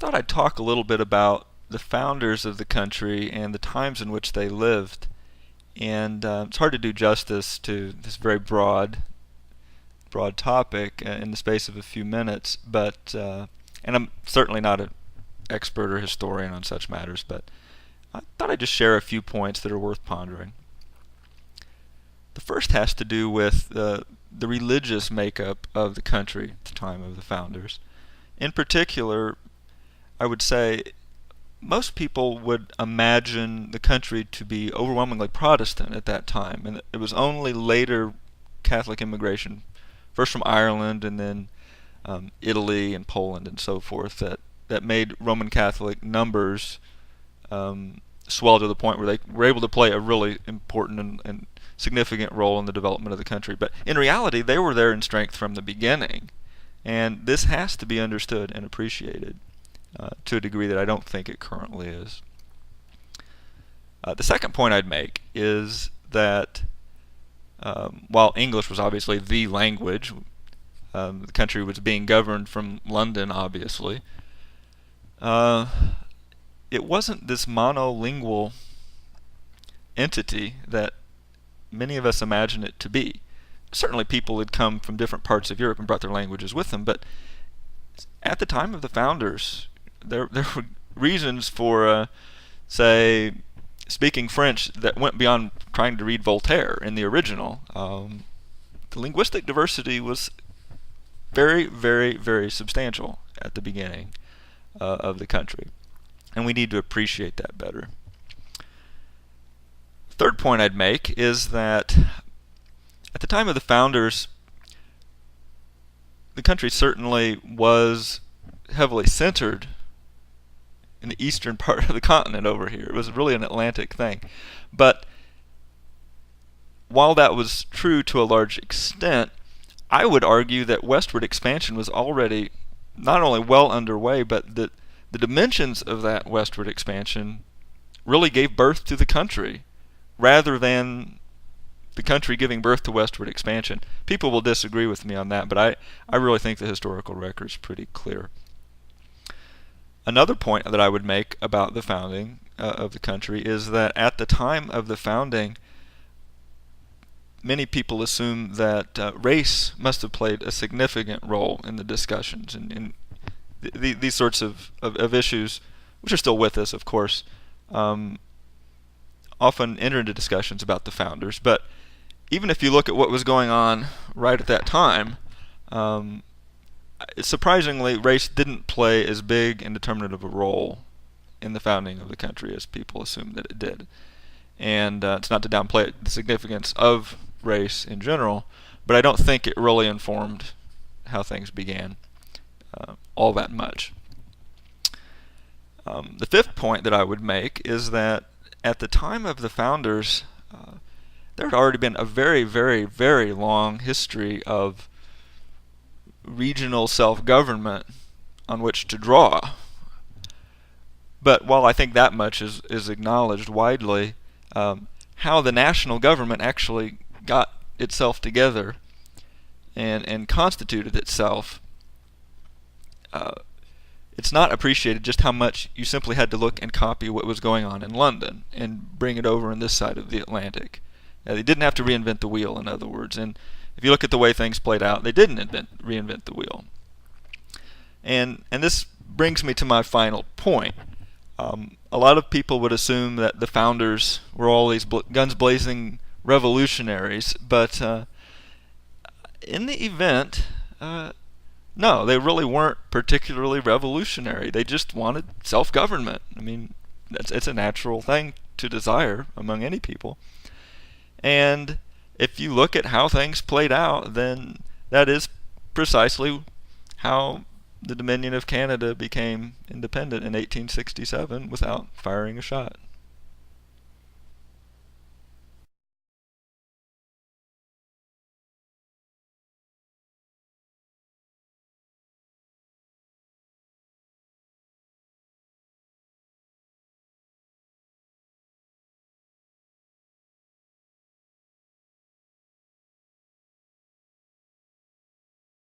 thought I'd talk a little bit about the founders of the country and the times in which they lived. And it's hard to do justice to this very broad topic in the space of a few minutes. But and I'm certainly not an expert or historian on such matters. But I thought I'd just share a few points that are worth pondering. The first has to do with the religious makeup of the country at the time of the founders. In particular, I would say most people would imagine the country to be overwhelmingly Protestant at that time, and it was only later Catholic immigration, first from Ireland and then Italy and Poland and so forth, that made Roman Catholic numbers swell to the point where they were able to play a really important and significant role in the development of the country. But in reality, they were there in strength from the beginning, and this has to be understood and appreciated to a degree that I don't think it currently is. The second point I'd make is that while English was obviously the language, the country was being governed from London, obviously. It wasn't this monolingual entity that many of us imagine it to be. Certainly people had come from different parts of Europe and brought their languages with them, but at the time of the founders, there were reasons for, say, speaking French that went beyond trying to read Voltaire in the original. The linguistic diversity was very, very, very substantial at the beginning of the country, and we need to appreciate that better. Third point I'd make is that at the time of the founders, the country certainly was heavily centered in the eastern part of the continent over here. It was really an Atlantic thing. But while that was true to a large extent, I would argue that westward expansion was already not only well underway, but that the dimensions of that westward expansion really gave birth to the country, rather than the country giving birth to westward expansion. People will disagree with me on that, but I really think the historical record is pretty clear. Another point that I would make about the founding of the country is that at the time of the founding, many people assume that race must have played a significant role in the discussions, and these sorts of issues, which are still with us, of course, often enter into discussions about the founders. But even if you look at what was going on right at that time, surprisingly, race didn't play as big and determinative a role in the founding of the country as people assumed that it did. And it's not to downplay the significance of race in general, but I don't think it really informed how things began all that much. The fifth point that I would make is that at the time of the founders, there had already been a very, very, very long history of regional self-government on which to draw. But while I think that much is acknowledged widely, how the national government actually got itself together and constituted itself, it's not appreciated just how much you simply had to look and copy what was going on in London and bring it over on this side of the Atlantic. They didn't have to reinvent the wheel, in other words. And if you look at the way things played out, they didn't reinvent the wheel. And this brings me to my final point. A lot of people would assume that the founders were all these guns blazing revolutionaries, but in the event, no, they really weren't particularly revolutionary. They just wanted self-government. I mean, it's a natural thing to desire among any people. And if you look at how things played out, then that is precisely how the Dominion of Canada became independent in 1867 without firing a shot.